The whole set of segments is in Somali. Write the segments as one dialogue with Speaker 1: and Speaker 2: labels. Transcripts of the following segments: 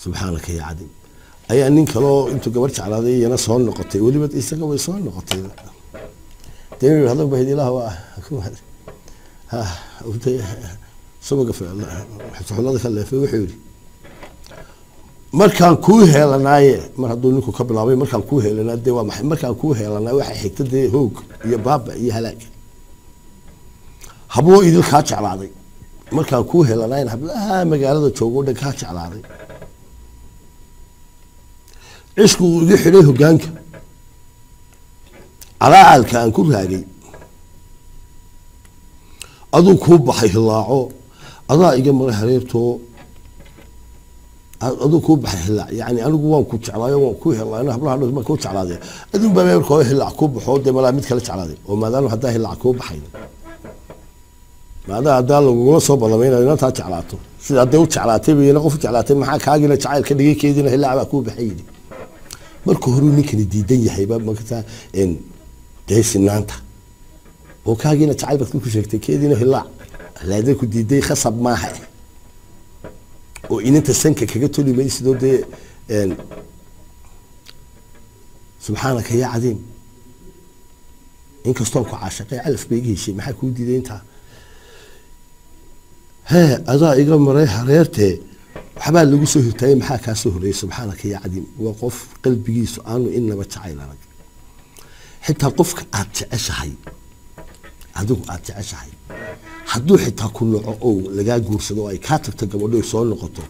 Speaker 1: subxaanaka ya cadiim ayaa nin kaloo intuu gabar jeclaaday iyana soo noqotay weliba isaga way soo noqotay dee hadal bahid ilaah waa ha subaga xusuulada kale wuxuu yiri markaan ku heelanaaye mar hadduu ninku ka bilaabay markaan ku heelanaa dee waa maxay markaan ku heelanaa waxa xigta dee hoog iyo baaba iyo halaag hablo idil ka jeclaaday markaan ku heelanaa hablaha magaalada joogo dhan ka jeclaaday isku ugu xidhay hogaanka calaalka aan ku raagay aduu ku baxay hilaaco adaa iga maray hareerto aduu ku baxay hilaac yani anigu waan ku jeclaayo waan ku helayna hablaha dhan ma ku jeclaaday aduu baa meel koo hilaac ku baxo de malaa mid kale jeclaaday oo maadaama hadaa hilaac ku baxay maadaama hadaa lagu soo balamaynayo inta jeclaato sida haday u jeclaatay bayna qof jeclaatay maxaa kaagina jacayl ka dhigay keedina hilaac baa ku baxay marka hore ninkani diidan yahay ba marka in deesinaanta oo kaagina jacayl baad ku sheegtay keedina hilaac laada ku diiday khasab maaha oo inta sanka kaga toli maysido de subxaanaka ya cadiim in kastoo ku caashaqay alf beegiisii maxaa ku diiday inta adaa iga maray hareertee waxbaa lagu soo hirtay maxaa ka soo horeeyay subxaanaka ya cadiim waa qof qalbigiisu aanu inaba jacayl arag xitaa qofka aad jeceshahay adigu aad jeceshahay hadduu xitaa ku noco oo lagaa guursado ay ka tagto gabadho soo noqoto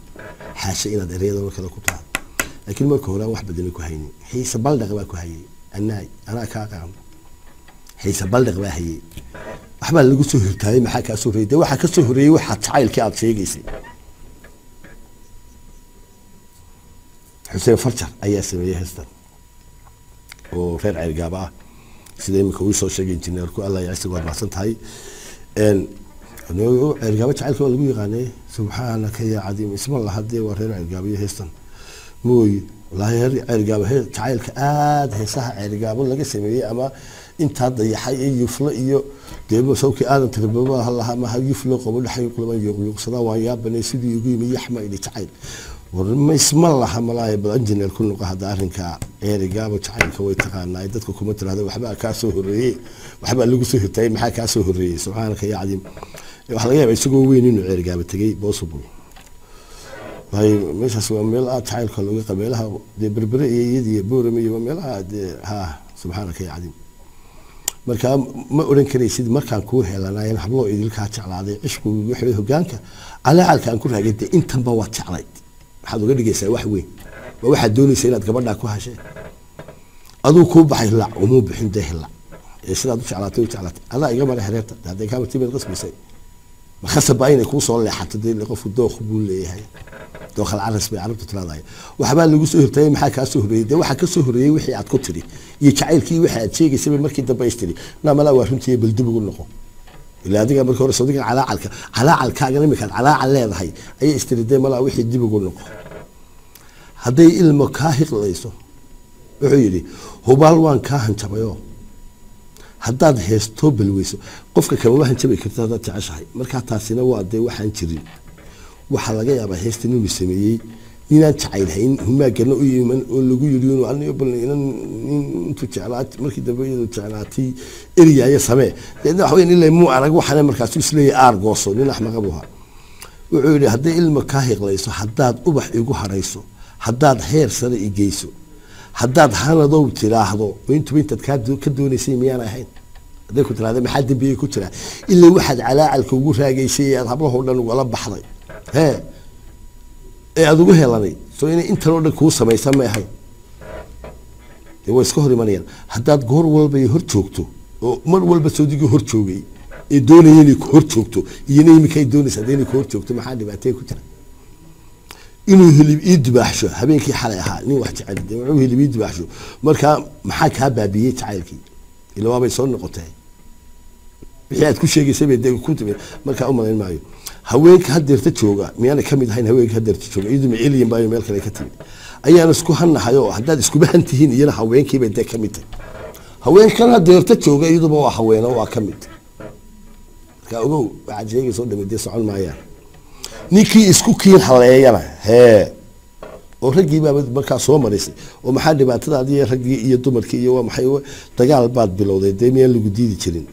Speaker 1: xaasha inaad ereyada kale ku tahay laakiin marka hore wax badan ku haynin xiisa baldaq baa ku hayay ana ka qaan xiisa baldaq baa hayay waxbaa lagu soo hirtay maxaa ka soo horeeyay waxa ka soo horeeyay waxa jacaylkii aad sheegaysay حسين فرجة أي سمية هستن وفرع الجابة سيدي مكويس وشجع إنجنير كو الله يعيش وارد معصنت هاي إن إنه الجابة تعال كل اللي يغني سبحانك يا عظيم اسم الله هدي وفرع الجابة هستن موي والله الجابة هي تعال كأد هي صح الجابة ولا سمية أما أنت هذا يحيي يفلق يو ديبو سوكي آدم تربوا هلا ما هي يفلق قبل حي يقول ما يقول صدا ويا بني سيدي يقول يحمى اللي تعال ورما اسم الله ملاي بالانجنير كل هذا arrinka eerigaaba jacaylka way taqaanaa dadku kuma tiraahdo waxba ka soo horeeyay waxba lagu soo hirtay maxaa ka soo horeeyay subxaanaka ya cadiim waxa laga yaabaa isagoo weyn inuu eerigaaba tagay possible way meeshaas waa meel aad jacaylka looga qabeelaha berbere iyo boorame iyo meelaha ha subxaanaka ya cadiim marka ma oran karaysid markaan ku heelanay hablo idilka jeclaaday ishku wixii hogaanka calaalka aan ku raagay intan ba waa jeclay waxaad uga dhigaysaa wax weyn ma waxaad doonaysaa inaad gabadha ku hashay aduu ku baxay la umu bixin deehla sidaad u jeclaatay adaa iga maray hareerta haday ka martibad qasbisay ma khasab ayna ku soo leexatay qof dooq buu leeyahay dooq al-aras bay arabta tiraahday waxba lagu soo hirtay maxaa ka soo horeeyay waxa ka soo horeeyay wixii aad ku tiri iyo jacaylkii wixii aad sheegaysay markii dambe istiri namala waa runtii bal dib ugu noqo ilaa adiga markii hore sadiga calaalkaaga nimika calaal leedahay ay istiriday mala wixii dib ugu noqo haday ilmo ka hiqlayso wuxuu yiri hubaal waan ka hanjabayo haddaad heesto balweyso qofka kale waxaan jabay kartaa dad jeceshahay marka taasina waa de waxaan jirin waxa laga yaabaa heestan inuu sameeyay inaan jacaylhayn huma galno u yiman oo lagu yiri inuu aniga balin intu jeclaat markii dambe iyadu jeclaatay eriyaya samee wax weyn ilaa muu arag waxana markaas isleeyay argooso nin axmaqa buha wuxuu yiri haday ilmo ka hiqlayso haddaad ubax igu harayso haddaad heer sare igeyso haddaad hanadow tiraahdo intaad ka doonaysay miyaan ahayn haday ku tiraahdo maxaa dambiye ku jira ilaa waxaad calaalka ugu raagaysay aad hablaha dhan wala baxday aad ugu heelanay soo inay inta oo dhan ku sameeysan ma ahayn way iska hor imanayaan haddaad goor walba hor joogto oo mar walba Saudiga hor joogay ee doonayay inay hor joogto iyana imikay doonaysaa inay hor joogto maxaa dhibaatay ku jira inuu hilib idbaaxsho habeenkii xalay ahaa nin wax jecel inuu hilib idbaaxsho marka maxaa ka baabiyay jacaylkii ilaa waabay soo noqotay wixii aad ku sheegaysay bay ku timid marka u malayn maayo haweenka hadeerta jooga miyana kamid ahayn haweenka hadeerta jooga iduma alien baa meel kale ka timid ayaan isku hanahayo haddaad isku bahantihiin iyana haweenkii bay kamid tahay haweenkan hadeerta jooga iyaduba waa haweeno waa kamid ka ogow waxa jeegay soo dhameeyay socon maayaan ninkii isku kiin haleeyana oo raggii baa markaa soo marisay oo maxaa dhibaatadaadii raggii iyo dumarkii iyo waa maxay dagaal baad bilowday deemiyaan lagu diidi jirin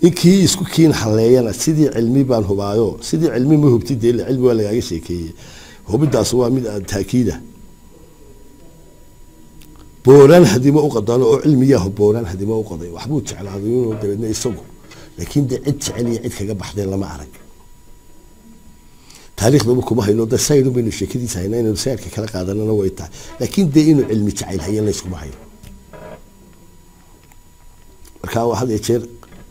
Speaker 1: inkii isku kiin haleeyana sidii cilmi baan hubaayo sidii cilmi ma hubtid ee cilmi waa lagaaga sheekeeyay hubidaas waa mid taakiida بوران هديمه وقدانه أو علمية بوران هديمه وقضي وحبوت على هذيون ودبنا يسوق لكن ده عد علي عد كجاب حدا لما أعرف تاريخ بمكو ما هي لو ده سيرو بين الشكل دي ساينين وسير كلا قادنا نويتها لكن ده إنه علمي تعيل هي اللي يسوق معي كاو هذا يصير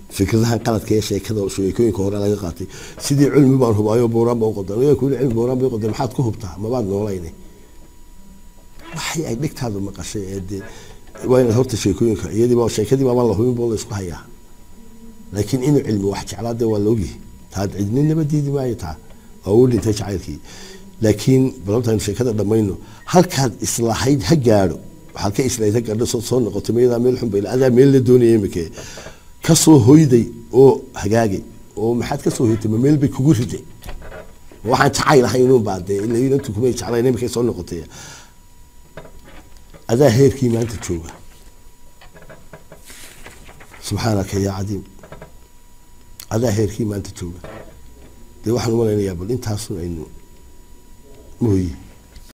Speaker 1: فكرتها قالت كيش كذا وشو يكون كورا لا قاتي سيدي علمي بان هو بايو بوران بقدر يكون علم بوران بقدر ما حد كهبتها ما بعد نوليني waxay ay dhigtaadu maqashay ee wayna horta sheekooyinka iyadii baa sheekadii baa la hubin boo la isku hayaa laakiin inuu cilmi wax jeclaade waa la ogi taad cidnina badiidi ma ay taa oo dhintay jacaylkii laakiin balabtaan sheekada dhamayno halkaad islahayd ha gaaro waxa ka islahayd gaadho soo noqotay meeyada meel xun bay adaa meel la doonayay imikee ka soo hoyday oo hagaagay oo maxaad ka soo hoytay meel bay kugu riday waxaan jacaylahay inuu baadee ilaa intuu kuma jeclaynay imikee soo noqotay هذا هيركي ما أنت تشوفه سبحانك يا عظيم هذا هيركي ما أنت تشوفه ده واحد ولا يقبل أنت حصل إنه مهي